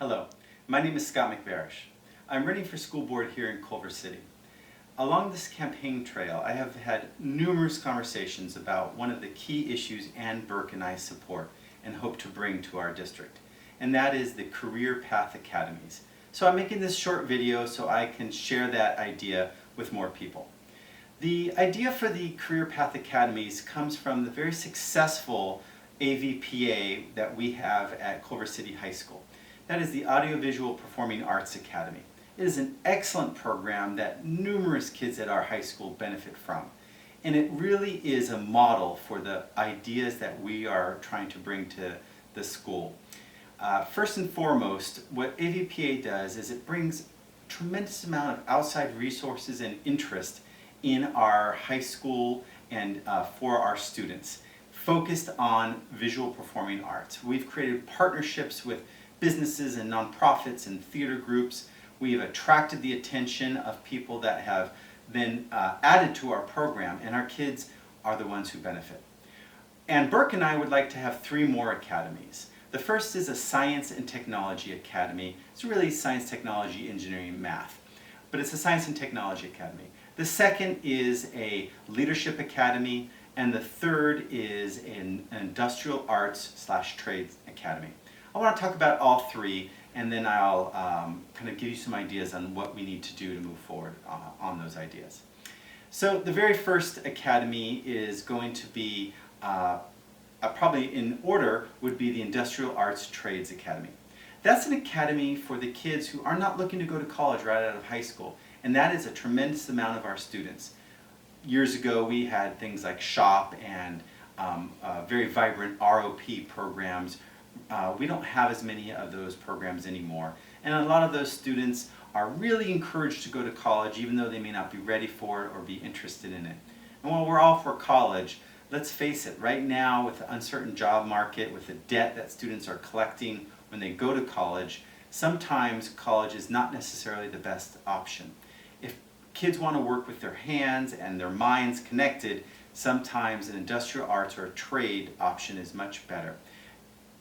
Hello, my name is Scott McVarish. I'm running for school board here in Culver City. Along this campaign trail, I have had numerous conversations about one of the key issues Anne Burke and I support and hope to bring to our district, and that is the Career Path Academies. So I'm making this short video so I can share that idea with more people. The idea for the Career Path Academies comes from the very successful AVPA that we have at Culver City High School. That is the Audiovisual Performing Arts Academy. It is an excellent program that numerous kids at our high school benefit from. And it really is a model for the ideas that we are trying to bring to the school. First and foremost, what AVPA does is it brings a tremendous amount of outside resources and interest in our high school and for our students, focused on visual performing arts. We've created partnerships with businesses and nonprofits and theater groups. We have attracted the attention of people that have been added to our program, and our kids are the ones who benefit. Anne Burke and I would like to have 3 more academies. The first is a Science and Technology Academy. It's really science, technology, engineering, math, but it's a Science and Technology Academy. The second is a Leadership Academy, and the third is an Industrial Arts/Trades Academy. I want to talk about all 3, and then I'll kind of give you some ideas on what we need to do to move forward on those ideas. So the very first academy is going to be, probably in order, would be the Industrial Arts Trades Academy. That's an academy for the kids who are not looking to go to college right out of high school, and that is a tremendous amount of our students. Years ago we had things like SHOP and very vibrant ROP programs. We don't have as many of those programs anymore, and a lot of those students are really encouraged to go to college even though they may not be ready for it or be interested in it. And while we're all for college, let's face it, right now with the uncertain job market, with the debt that students are collecting when they go to college, sometimes college is not necessarily the best option. If kids want to work with their hands and their minds connected, sometimes an industrial arts or a trade option is much better.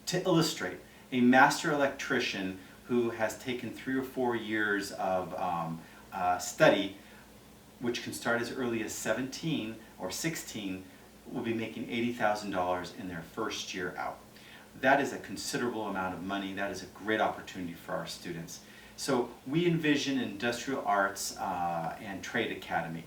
To illustrate, a master electrician who has taken 3 or 4 years of study, which can start as early as 17 or 16, will be making $80,000 in their first year out. That is a considerable amount of money. That is a great opportunity for our students. So we envision an Industrial Arts and Trade Academy.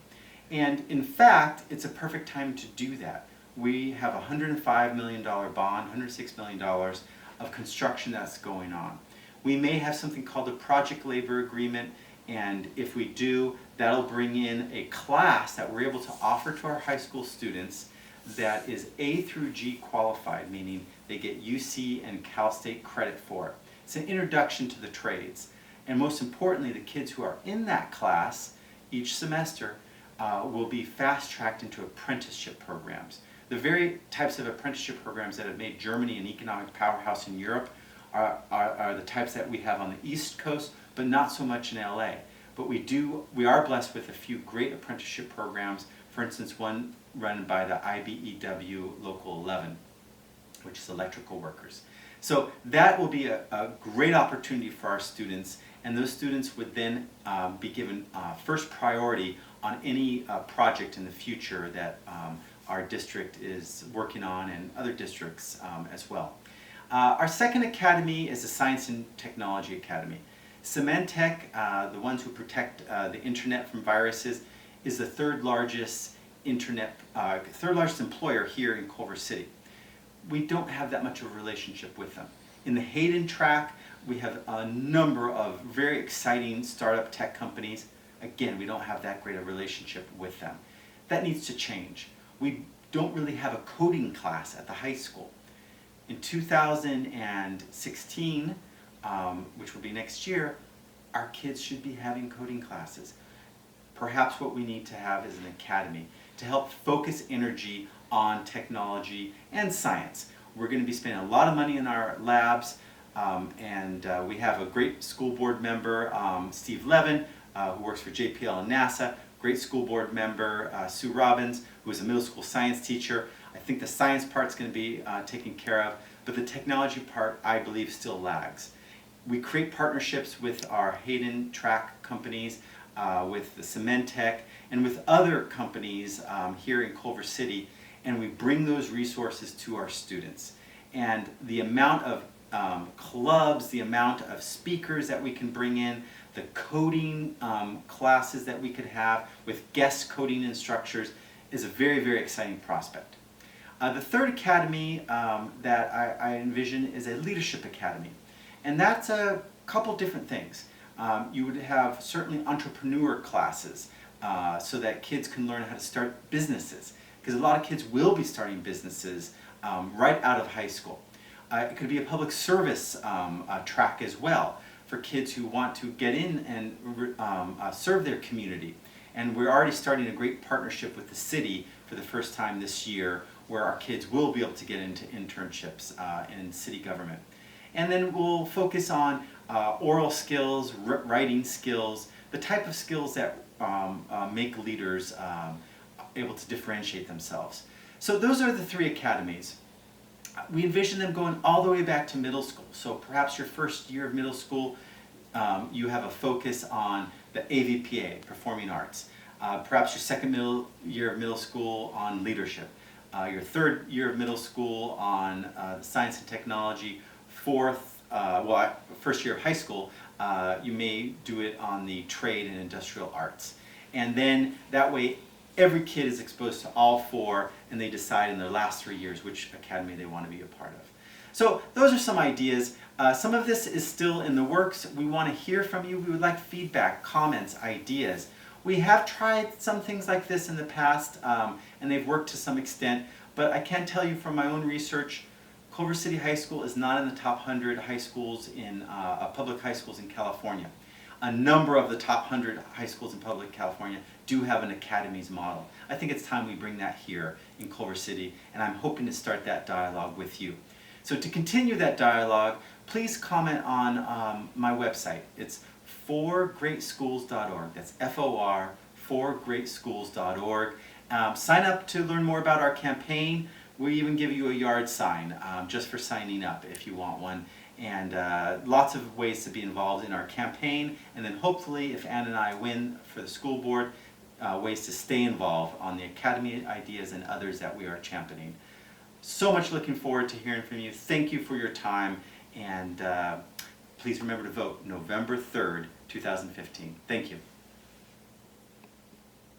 And in fact, it's a perfect time to do that. We have a $105 million bond, $106 million of construction that's going on. We may have something called a project labor agreement, and if we do, that'll bring in a class that we're able to offer to our high school students that is A through G qualified, meaning they get UC and Cal State credit for it. It's an introduction to the trades. And most importantly, the kids who are in that class each semester will be fast-tracked into apprenticeship programs. The very types of apprenticeship programs that have made Germany an economic powerhouse in Europe are the types that we have on the East Coast, but not so much in LA. But we are blessed with a few great apprenticeship programs. For instance, one run by the IBEW Local 11, which is electrical workers. So that will be a great opportunity for our students, and those students would then be given first priority on any project in the future that our district is working on, and other districts as well. Our second academy is the Science and Technology Academy. Symantec, the ones who protect the internet from viruses, is the third largest employer here in Culver City. We don't have that much of a relationship with them. In the Hayden track, we have a number of very exciting startup tech companies. Again, we don't have that great a relationship with them. That needs to change. We don't really have a coding class at the high school. In 2016, which will be next year, our kids should be having coding classes. Perhaps what we need to have is an academy to help focus energy on technology and science. We're going to be spending a lot of money in our labs, and we have a great school board member, Steve Levin, who works for JPL and NASA, great school board member, Sue Robbins, who is a middle school science teacher. I think the science part's going to be taken care of, but the technology part, I believe, still lags. We create partnerships with our Hayden track companies, with the Cementech, and with other companies here in Culver City, and we bring those resources to our students. And the amount of clubs, the amount of speakers that we can bring in, the coding classes that we could have with guest coding instructors is a very, very exciting prospect. The third academy that I envision is a leadership academy. And that's a couple different things. You would have certainly entrepreneur classes so that kids can learn how to start businesses, because a lot of kids will be starting businesses right out of high school. It could be a public service track as well for kids who want to get in and serve their community. And we're already starting a great partnership with the city for the first time this year, where our kids will be able to get into internships in city government. And then we'll focus on oral skills, writing skills, the type of skills that make leaders able to differentiate themselves. So those are the three academies. We envision them going all the way back to middle school. So perhaps your first year of middle school, you have a focus on the AVPA, Performing Arts. Perhaps your second year of middle school on leadership. Your third year of middle school on science and technology. First year of high school, you may do it on the trade and industrial arts. And then that way every kid is exposed to all four, and they decide in their last 3 years which academy they want to be a part of. So those are some ideas. Some of this is still in the works. We want to hear from you. We would like feedback, comments, ideas. We have tried some things like this in the past, and they've worked to some extent, but I can tell you from my own research, Culver City High School is not in the top 100 high schools in public high schools in California. A number of the top 100 high schools in public California do have an academies model. I think it's time we bring that here in Culver City, and I'm hoping to start that dialogue with you. So to continue that dialogue, please comment on my website. It's forgreatschools.org. That's F-O-R, forgreatschools.org. Sign up to learn more about our campaign. We even give you a yard sign just for signing up if you want one. And lots of ways to be involved in our campaign. And then hopefully, if Anne and I win for the school board, ways to stay involved on the academy ideas and others that we are championing. So much looking forward to hearing from you. Thank you for your time. And please remember to vote November 3rd, 2015. Thank you.